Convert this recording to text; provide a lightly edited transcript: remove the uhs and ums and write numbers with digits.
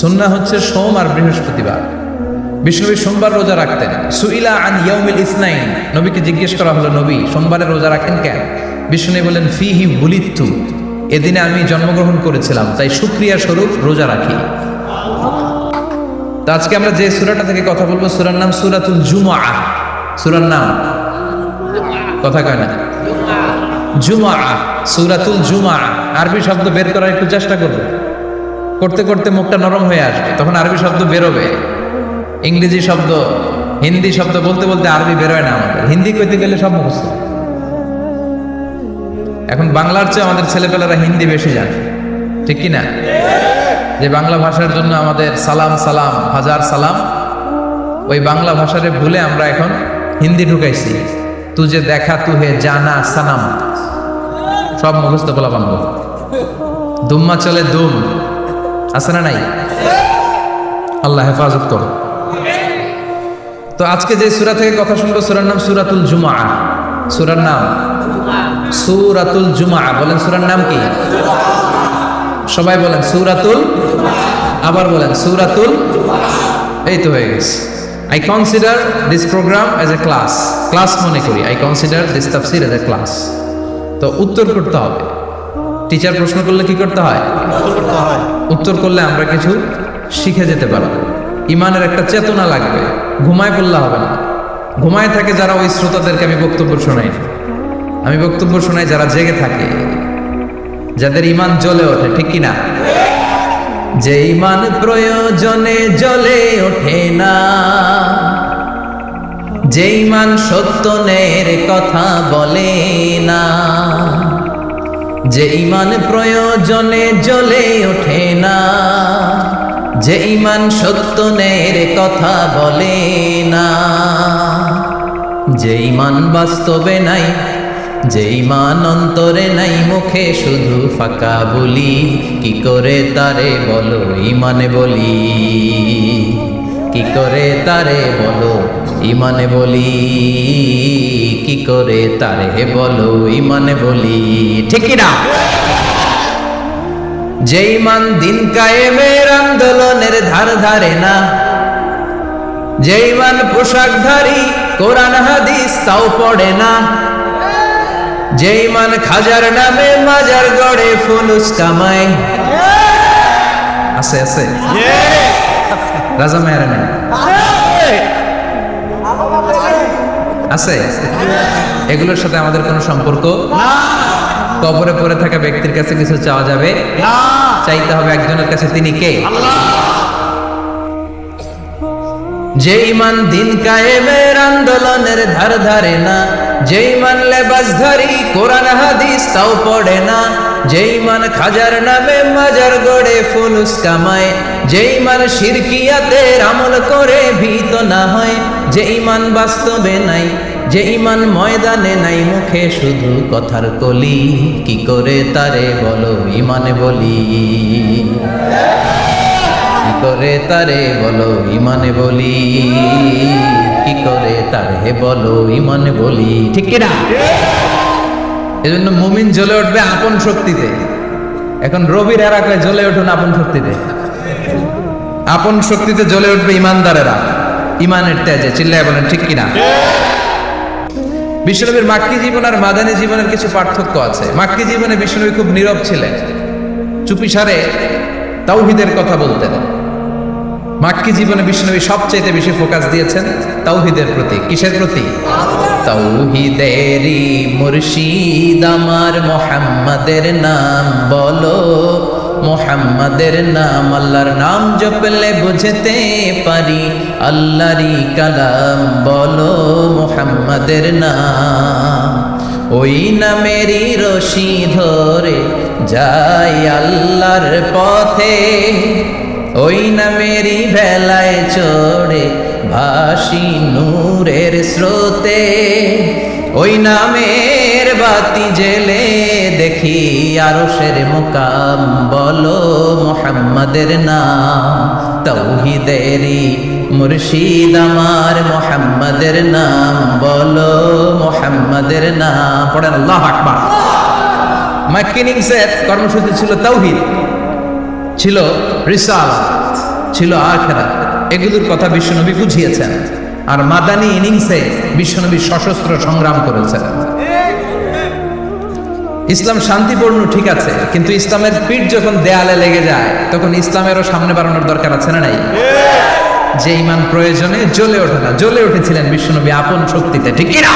সুন্নাহ হচ্ছে সোম আর বৃহস্পতিবার। বিষ্ণুনবী সোমবার রোজা রাখতেন। সুইলা আন ইয়াউমিল ইসনাইন, নবীকে জিজ্ঞেস করা হলো, নবী সোমবারে রোজা রাখেন কেন? বিষ্ণু বলেন, ফিহি বুলিত্তু, এদিনে আমি জন্মগ্রহণ করেছিলাম, তাই শুকরিয়া স্বরূপ রোজা রাখি। তো আজকে আমরা যে সূরাটা থেকে কথা বলবো, সূরার নাম সূরাতুল জুমআহ। সূরার নাম কথা কয় না, জুমআহ, সূরাতুল জুমআহ। আরবি শব্দ বের করার একটু চেষ্টা করবে, করতে করতে মুখটা নরম হয়ে আসবে, তখন আরবি শব্দ বেরোবে। ইংরেজি শব্দ, হিন্দি শব্দ বলতে বলতে আরবি বেরোয় না আমাদের। হিন্দি কইতে গেলে সব মুখস্থ। এখন বাংলার চেয়ে আমাদের ছেলেপেলেরা হিন্দি বেশি জানে, ঠিক কি না? যে বাংলা ভাষার জন্য আমাদের সালাম সালাম হাজার সালাম, ওই বাংলা ভাষারে ভুলে আমরা এখন হিন্দি ঢুকাইছি। তুজে দেখা তুহে জানা সানাম, সব মুখস্থ বলা বাংলা। দুম্মা চলে দুম, আছে না নাই? আল্লাহ হেফাজত করো। তো আজকে যে সূরা থেকে কথা শুনবো, সূরার নাম সূরাতুল জুমআহ। সূরার নাম সূরাতুল জুমআহ। বলেন সূরার নাম কি? সবাই বলেন সূরাতুল, আবার বলেন সূরাতুল। এই তো হয়ে গেছে। I consider this program as a class মনে করি। I consider this tafsir as a class। তো উত্তর করতে হবে। টিচার প্রশ্ন করলে কি করতে হয়? উত্তর করলে আমরা কিছু শিখে যেতে পারবো। ইমানের একটা চেতনা লাগবে। ঘুমায় পড়লে হবে না। ঘুমায় থাকে যারা, ওই শ্রোতাদেরকে আমি বক্তব্য শোনাই না। আমি বক্তব্য শোনাই যারা জেগে থাকে, যাদের ইমান জ্বলে ওঠে, ঠিক কিনা? যে ইমান প্রয়োজনে জ্বলে ওঠে না, যে ইমান সত্যের কথা বলে না, যে ইমান প্রয়োজনে জ্বলে ওঠে না, যে ইমান সত্যের কথা বলে না, যে ইমান বাস্তবে নাই, যে ইমান অন্তরে নাই, মুখে শুধু ফাঁকা বলি, কি করে তারে বলো ইমানে বলি, কি করে তারে বলো ইমানে বলি, কি করে তারে বলো ইমানে বলি, ঠিক কি না? যে ইমান দিন কায়েমের আন্দোলনের ধার ধারে না, যে ইমান পোশাকধারী কোরআন হাদিস তাও পড়ে না, যে ইমান খাজার নামে মাজার গড়ে ফুলুস কামায়, আছে আছে রাজা মেয়ার নেই আছে, এগুলোর সাথে আমাদের কোনো সম্পর্ক না। কবরে পড়ে থাকা ব্যক্তির কাছে কিছু চাওয়া যাবে না, চাইতে হবে একজনের কাছে, তিনি কে? আল্লাহ। যে ইমান দিন কায়েমের আন্দোলনের ধার ধারে না, যে ইমান লেবাসধারী কোরআন হাদিস তাও পড়ে না, যে ইমান খাজার নামে মাজার গড়ে ফুলুস কামায়, যে ইমান শিরকিয়াতের আমল করে ভীত না হয়, যে ইমান বাস্তবে নাই, যে ইমান ময়দানে নাই, মুখে শুধু কথার কলি, কি করে তারে বলো ইমানে বলি, কি করে তারে বলো ইমানে বলি, কি করে তারে বলো ইমানে বলি, ঠিক কিনা? এজন্য মুমিন জ্বলে উঠবে আপন শক্তিতে। এখন রবির এলাকায় জ্বলে উঠুন আপন শক্তিতে। আপন শক্তিতে জ্বলে উঠবে ইমানদারেরা, ইমানের তেজে। চিল্লায় বলেন ঠিক কিনা? বিশ্বনবীর মাক্কি জীবন আর মাদানী জীবনের কিছু পার্থক্য আছে। মাক্কি জীবনে বিশ্বনবী খুব নীরব ছিলেন, চুপিসারে তাওহীদের কথা বলতেন। মাক্কি জীবনে বিশ্বনবী সবচেয়ে বেশি ফোকাস দিয়েছেন তাওহীদের প্রতি। কিসের প্রতি? তাওহীদেরই মুর্শিদ আমার মুহাম্মাদের নাম বলো, মুহাম্মাদের নাম, আল্লাহর নাম জপলে বুঝতে পারি, আল্লাহরই কালাম বলো মুহাম্মাদের নাম। ওই নামেরই রশি ধরে যাই আল্লাহর পথে, ওই নামেরই ভেলায় চড়ে ভাসি নূরের স্রোতে, ওই নামের বাতি জেলে দেখি আরশের মুকাম বলো মুহাম্মাদের নাম। তাওহীদেরই মুর্শিদ আমার মুহাম্মাদের নাম বলো মুহাম্মাদের নাম। পড়েন আল্লাহু আকবার। মাক্কি কিংসের কর্মসূচি ছিল তাওহীদ। ছিল রিসালাত, ছিল আখিরাত, এগুলোর কথা বিশ্বনবী বুঝিয়েছেন। আর মাদানী ইনিংসে বিশ্বনবী সশস্ত্র সংগ্রাম করেছেন। ইসলাম শান্তিপূর্ণ ঠিক আছে, কিন্তু ইসলামের পিঠ যখন দেয়ালে লেগে যায় তখন ইসলামেরও সামনে বাড়ানোর দরকার আছে না নাই? যে ইমান প্রয়োজনে জ্বলে ওঠে না, জ্বলে উঠেছিলেন বিশ্বনবী আপন শক্তিতে, ঠিক কিনা?